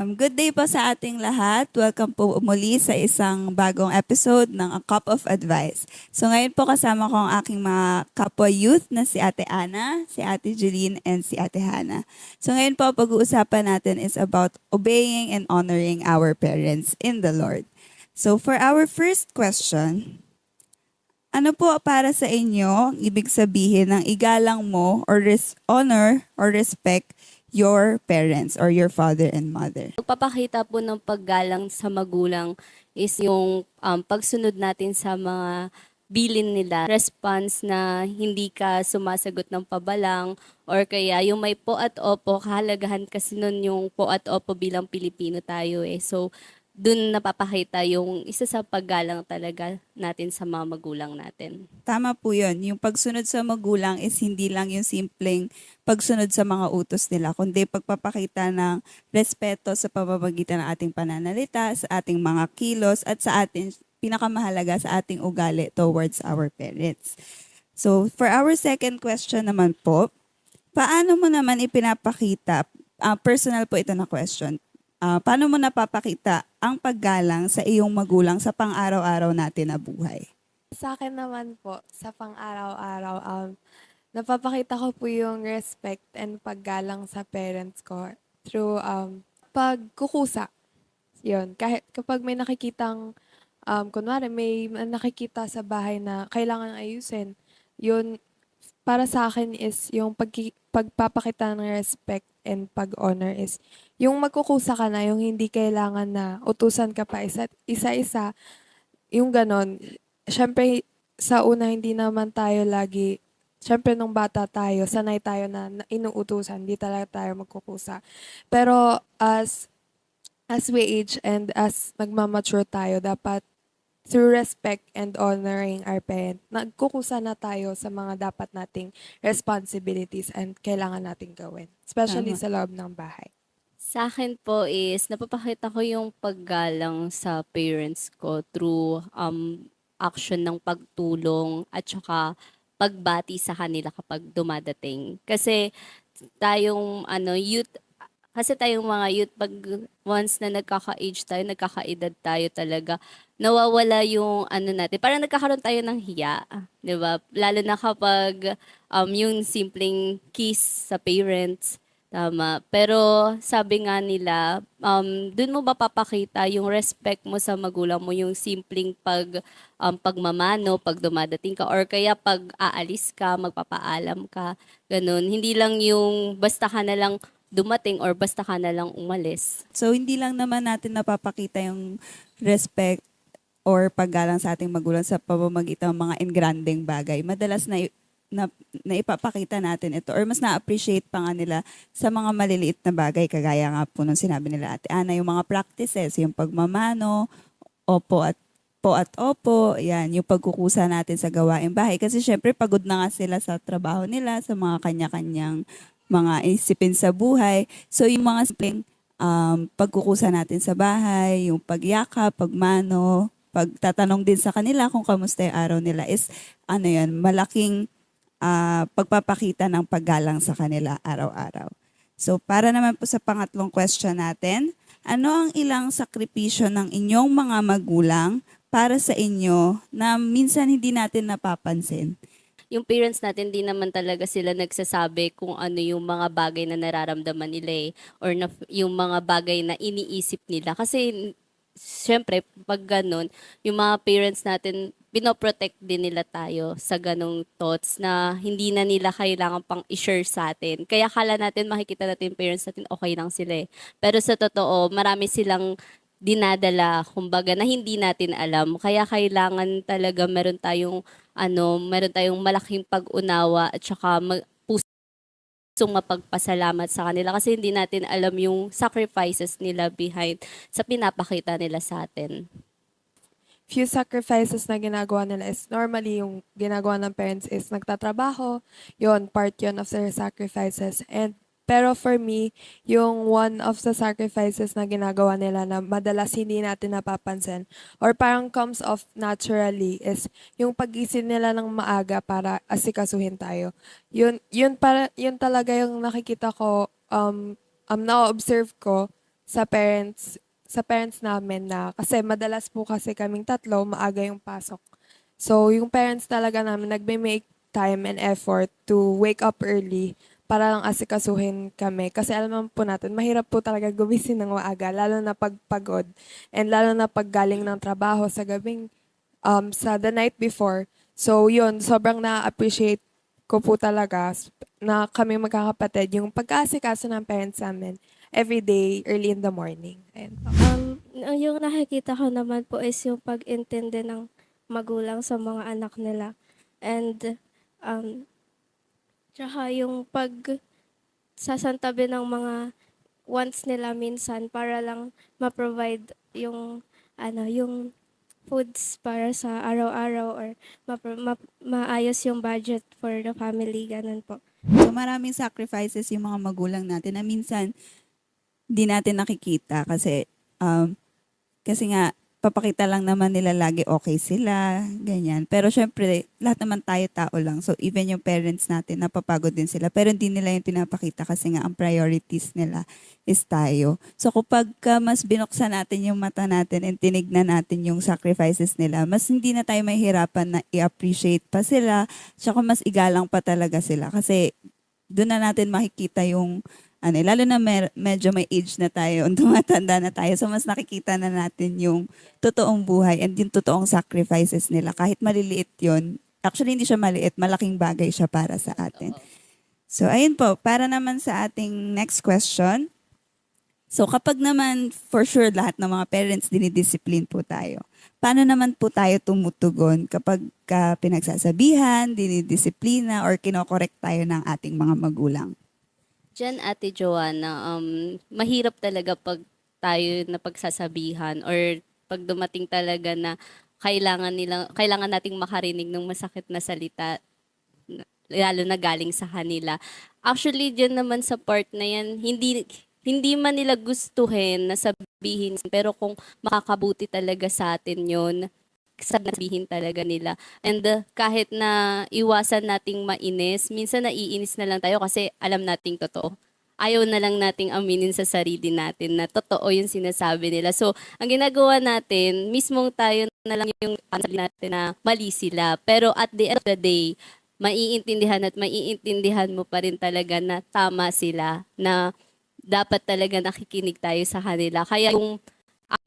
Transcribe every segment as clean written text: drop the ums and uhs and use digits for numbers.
Good day po sa ating lahat. Welcome po muli sa isang bagong episode ng A Cup of Advice. So ngayon po kasama ko ang aking mga kapwa youth na si Ate Ana, si Ate Jeline, and si Ate Hana. So ngayon po pag-uusapan natin is about obeying and honoring our parents in the Lord. So for our first question, ano po para sa inyo ang ibig sabihin ng igalang mo or honor or respect your parents or your father and mother? Pagpapakita po ng paggalang sa magulang is yung pagsunod natin sa mga bilin nila. Response na hindi ka sumasagot ng pabalang or kaya yung may po at opo, kahalagahan kasi nun yung po at opo bilang Pilipino tayo eh. So, dun napapakita yung isa sa paggalang talaga natin sa mga magulang natin. Tama po yun. Yung pagsunod sa magulang is hindi lang yung simpleng pagsunod sa mga utos nila, kundi pagpapakita ng respeto sa pamamagitan ng ating pananalita, sa ating mga kilos, at sa ating pinakamahalaga sa ating ugali towards our parents. So, for our second question naman po, paano mo naman ipinapakita, personal po ito na question, paano mo napapakita ang paggalang sa iyong magulang sa pang-araw-araw natin na buhay? Sa akin naman po, sa pang-araw-araw, napapakita ko po yung respect and paggalang sa parents ko through pagkukusa. Yun, kahit kapag may nakikitang, kunwari may nakikita sa bahay na kailangan ayusin, yun, para sa akin is yung pagpapakita ng respect and pag-honor is yung magkukusa ka na, yung hindi kailangan na utusan ka pa isa-isa, yung ganon. Siyempre, sa una hindi naman tayo lagi, siyempre nung bata tayo, sanay tayo na inuutusan, hindi talaga tayo magkukusa. Pero as we age and as nagmamature tayo, dapat through respect and honoring our parent, nagkukusa na tayo sa mga dapat nating responsibilities and kailangan nating gawin. Especially Tama. sa loob ng bahay. Sa akin po is napapakita ko yung paggalang sa parents ko through action ng pagtulong at saka pagbati sa kanila kapag dumadating. Kasi tayong youth, kasi tayong mga youth, pag once na nagkaka-age tayo, nagkaka-edad tayo talaga, nawawala yung natin. Parang nagkakaroon tayo ng hiya, di ba? Lalo na kapag yung simpleng kiss sa parents, tama. Pero sabi nga nila, dun mo mapapakita yung respect mo sa magulang mo, yung simpleng pagmamano, pag dumadating ka, or kaya pag aalis ka, magpapaalam ka, ganun. Hindi lang yung basta ka na lang dumating or basta ka na lang umalis. So, hindi lang naman natin napapakita yung respect or paggalang sa ating magulang sa pamamagitan ng mga engrandeng bagay. Madalas na ipapakita natin ito or mas na-appreciate pa nga nila sa mga maliliit na bagay. Kagaya nga po nung sinabi nila Ate Ana, yung mga practices, yung pagmamano, opo at opo, yan, yung pagkukusa natin sa gawaing bahay. Kasi syempre, pagod na nga sila sa trabaho nila, sa mga kanya-kanyang mga isipin sa buhay. So, yung mga simpleng pagkukusa natin sa bahay, yung pagyaka, pagmano, pagtatanong din sa kanila kung kamusta yung araw nila is, yan, malaking pagpapakita ng paggalang sa kanila araw-araw. So, para naman po sa pangatlong question natin, ano ang ilang sakripisyo ng inyong mga magulang para sa inyo na minsan hindi natin napapansin? Yung parents natin, di naman talaga sila nagsasabi kung ano yung mga bagay na nararamdaman nila eh, or yung mga bagay na iniisip nila. Kasi, syempre, pag ganun, yung mga parents natin, pinoprotect din nila tayo sa ganong thoughts na hindi na nila kailangan pang i-share sa atin. Kaya kala natin, makikita natin yung parents natin, okay lang sila eh. Pero sa totoo, marami silang dinadala, kumbaga, na hindi natin alam. Kaya kailangan talaga meron tayong malaking pag-unawa at saka pusong mapagpasalamat sa kanila kasi hindi natin alam yung sacrifices nila behind sa pinapakita nila sa atin. Few sacrifices na ginagawa nila is normally yung ginagawa ng parents is nagtatrabaho, yon part yon of their sacrifices. And pero for me, yung one of the sacrifices na ginagawa nila na madalas hindi natin napapansin or parang comes off naturally is yung pagising nila ng maaga para asikasuhin tayo. Yun talaga yung nakikita ko, na-observe ko sa parents namin na kasi madalas po kasi kaming tatlo maaga yung pasok. So yung parents talaga namin nagme-make time and effort to wake up early para lang asikasuhin kami. Kasi alam naman po natin, mahirap po talaga gumising ng maaga, lalo na pagpagod and lalo na pag galing ng trabaho sa sa the night before. So yun, sobrang na-appreciate ko po talaga na kami magkakapatid yung pag-aasikaso ng parents namin every day, early in the morning. Ayun po. Yung nakikita ko naman po is yung pag-intindi ng magulang sa mga anak nila. And, um, tsaka yung sasantabi ng mga wants nila minsan para lang ma-provide yung, yung foods para sa araw-araw or maayos yung budget for the family, ganun po. So maraming sacrifices yung mga magulang natin na minsan di natin nakikita kasi nga papakita lang naman nila lagi okay sila, ganyan. Pero syempre, lahat naman tayo tao lang. So even yung parents natin, napapagod din sila. Pero hindi nila yung pinapakita kasi nga ang priorities nila is tayo. So kapag mas binuksan natin yung mata natin and tinignan natin yung sacrifices nila, mas hindi na tayo mahihirapan na i-appreciate pa sila. Tsaka mas igalang pa talaga sila. Kasi doon na natin makikita yung lalo na medyo may age na tayo, tumatanda na tayo, so mas nakikita na natin yung totoong buhay and yung totoong sacrifices nila. Kahit maliliit yon, actually hindi siya maliit, malaking bagay siya para sa atin. So ayun po, para naman sa ating next question. So kapag naman, for sure, lahat ng mga parents dinidiscipline po tayo. Paano naman po tayo tumutugon kapag pinagsasabihan, dinidisiplina, or kinokorek tayo ng ating mga magulang? Diyan, Ate Joanna, mahirap talaga pag tayo na pagsasabihan or pag dumating talaga na kailangan nating makarinig ng masakit na salita, lalo na galing sa kanila. Actually, diyan naman sa part na yan, hindi man nila gustuhin na sabihin, pero kung makakabuti talaga sa atin yon, sabihin talaga nila. And kahit na iwasan nating mainis, minsan naiinis na lang tayo kasi alam nating totoo. Ayaw na lang nating aminin sa sarili natin na totoo yung sinasabi nila. So, ang ginagawa natin, mismong tayo na lang yung sabi natin na mali sila. Pero at the end of the day, maiintindihan mo pa rin talaga na tama sila, na dapat talaga nakikinig tayo sa kanila. Kaya yung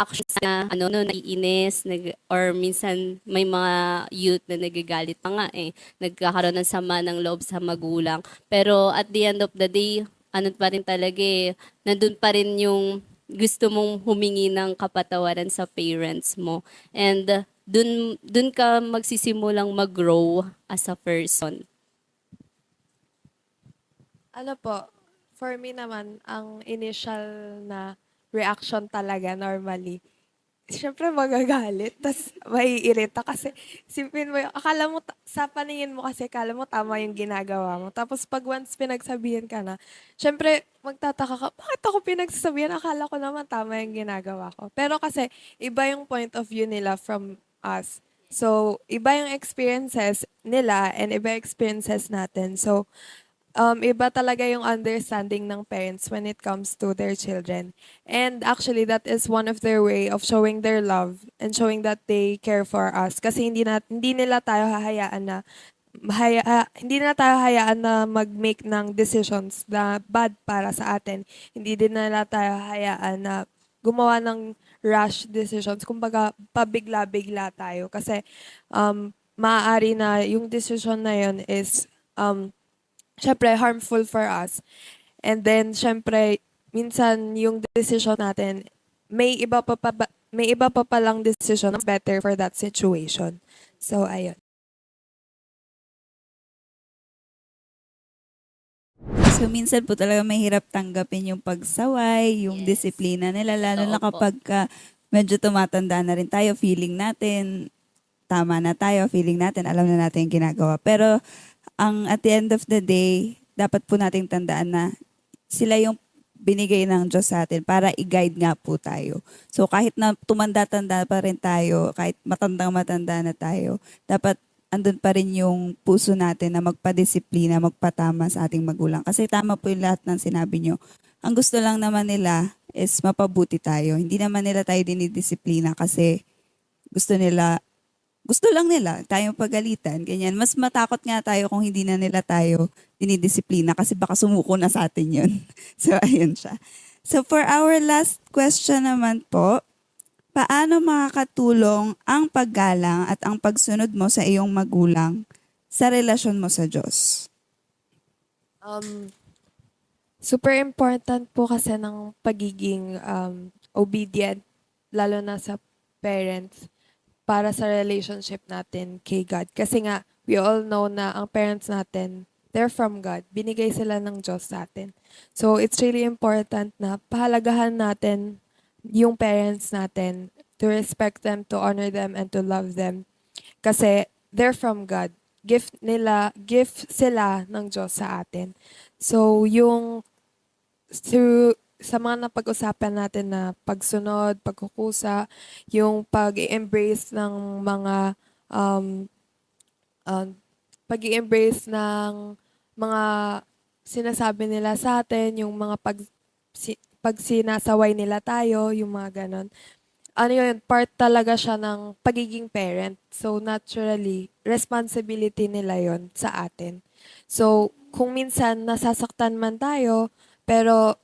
actions na naiinis or minsan may mga youth na nagagalit pa nga nagkakaroon ng sama ng loob sa magulang, pero at the end of the day pa rin talaga nandun pa rin yung gusto mong humingi ng kapatawaran sa parents mo, and dun ka magsisimulang mag-grow as a person. Ano po, for me naman, ang initial na reaction talaga normally, syempre magagalit, tas maiirita kasi simpin mo, akala mo, sa paningin mo kasi, akala mo tama yung ginagawa mo. Tapos pag once pinagsabihan ka na, syempre magtataka ka, bakit ako pinagsasabihan? Akala ko naman tama yung ginagawa ko. Pero kasi iba yung point of view nila from us. So, iba yung experiences nila and iba yung experiences natin. So, iba talaga yung understanding ng parents when it comes to their children. And actually, that is one of their way of showing their love and showing that they care for us. Kasi hindi nila tayo hahayaan na hindi na tayo hayaan na mag-make ng decisions na bad para sa atin. Hindi din nila tayo hayaan na gumawa ng rash decisions. Kumbaga, pabigla-bigla tayo. Kasi maaari na yung decision na yun is syempre harmful for us. And then syempre minsan yung decision natin may iba pa palang decision na better for that situation. So ayun. So minsan po talaga mahirap tanggapin yung pagsaway, yung Yes. disiplina nila, lalo na Totoo po. kapag medyo tumatanda na rin tayo, feeling natin, tama na tayo, feeling natin, alam na natin yung ginagawa. Pero at the end of the day, dapat po nating tandaan na sila yung binigay ng Diyos sa atin para i-guide nga po tayo. So kahit na tumanda-tanda pa rin tayo, kahit matandang-matanda na tayo, dapat andun pa rin yung puso natin na magpadisiplina, magpatama sa ating magulang. Kasi tama po yung lahat ng sinabi nyo. ang gusto lang naman nila is mapabuti tayo. Hindi naman nila tayo dinidisiplina kasi gusto lang nila tayong pagalitan, ganyan. Mas matakot nga tayo kung hindi na nila tayo dinidisiplina kasi baka sumuko na sa atin yun. So, ayun siya. So, for our last question naman po, paano makakatulong ang paggalang at ang pagsunod mo sa iyong magulang sa relasyon mo sa Diyos? Super important po kasi ng pagiging obedient, lalo na sa parents, para sa relationship natin kay God. Kasi nga, we all know na ang parents natin, they're from God. Binigay sila ng Diyos sa atin. So, it's really important na pahalagahan natin yung parents natin, to respect them, to honor them, and to love them. Kasi they're from God. Gift sila ng Diyos sa atin. So, sa mga napag-usapan natin na pagsunod, pagkukusa, yung pag-embrace ng mga pag-embrace ng mga sinasabi nila sa atin, yung mga pag sinasaway nila tayo, yung mga ganon. Ano yun, part talaga siya ng pagiging parent. So, naturally, responsibility nila yon sa atin. So, kung minsan nasasaktan man tayo, pero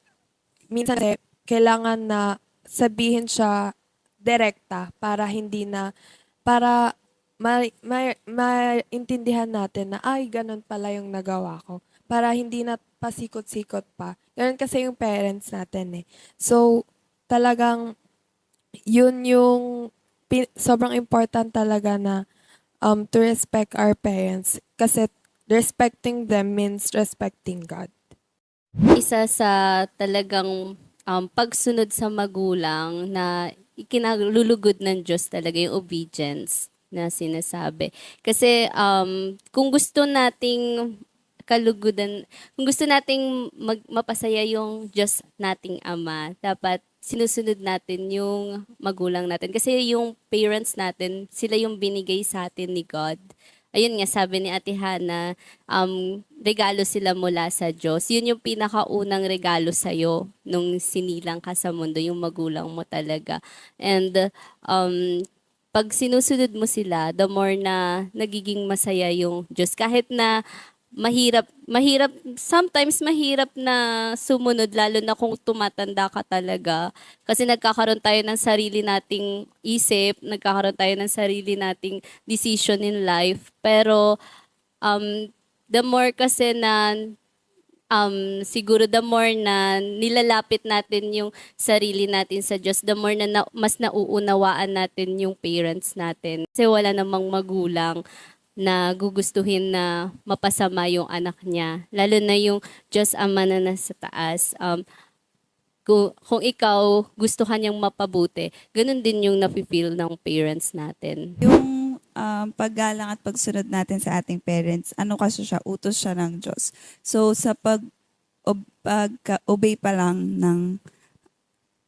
minsan kailangan na sabihin siya direkta para maintindihan natin na ay ganun pala yung nagawa ko. Para hindi na pasikot-sikot pa. Ganun kasi yung parents natin eh. So talagang yun yung sobrang important talaga na to respect our parents kasi respecting them means respecting God. Isa sa talagang pagsunod sa magulang na ikinalulugod ng Diyos talaga yung obedience na sinasabi. Kasi kung gusto nating kalugudan, kung gusto nating mapasaya yung Diyos nating Ama, dapat sinusunod natin yung magulang natin. Kasi yung parents natin, sila yung binigay sa atin ni God. Ayun nga, sabi ni Ate Hana, regalo sila mula sa Diyos. Yun yung pinakaunang regalo sa'yo nung sinilang ka sa mundo, yung magulang mo talaga. And pag sinusunod mo sila, the more na nagiging masaya yung Diyos. Kahit na sometimes mahirap na sumunod, lalo na kung tumatanda ka talaga. Kasi nagkakaroon tayo ng sarili nating isip, nagkakaroon tayo ng sarili nating decision in life. Pero the more kasi na siguro the more na nilalapit natin yung sarili natin sa Diyos, the more na mas nauunawaan natin yung parents natin. Kasi wala namang magulang na gugustuhin na mapasama yung anak niya. Lalo na yung Diyos Ama na nasa taas. Kung ikaw gusto kanyang mapabuti, ganun din yung nafe-feel ng parents natin. Yung paggalang at pagsunod natin sa ating parents, ano kasi siya, utos siya ng Diyos. So sa pag-obey pa lang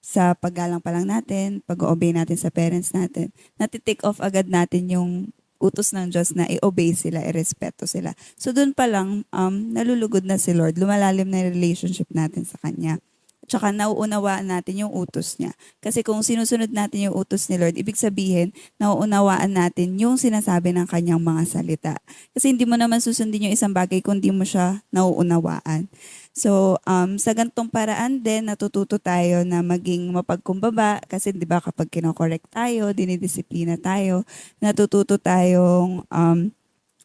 sa paggalang pa lang natin, pag-obey natin sa parents natin, nati-take off agad natin yung utos ng Diyos na i-obey sila, i-respeto sila. So doon pa lang, nalulugod na si Lord, lumalalim na yung relationship natin sa Kanya. Tsaka nauunawaan natin yung utos niya. Kasi kung sinusunod natin yung utos ni Lord, ibig sabihin, nauunawaan natin yung sinasabi ng Kanyang mga salita. Kasi hindi mo naman susundin yung isang bagay kung di mo siya nauunawaan. So, sa gantong paraan din, natututo tayo na maging mapagkumbaba kasi 'di ba kapag kino-correct tayo, dinidisiplina tayo, natututo tayong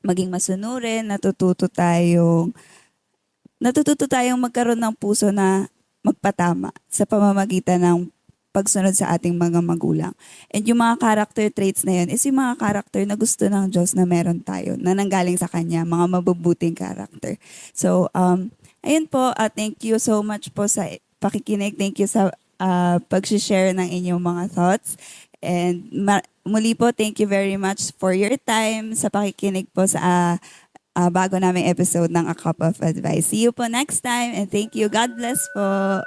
maging masunurin, natututo tayong magkaroon ng puso na magpatama sa pamamagitan ng pagsunod sa ating mga magulang. And yung mga character traits na yun is yung mga character na gusto ng Diyos na meron tayo, na nanggaling sa Kanya, mga mabubuting character. So, ayun po, thank you so much po sa pakikinig. Thank you sa pag-share ng inyong mga thoughts. And muli po, thank you very much for your time sa pakikinig po sa bago naming episode ng A Cup of Advice. See you po next time and thank you. God bless po.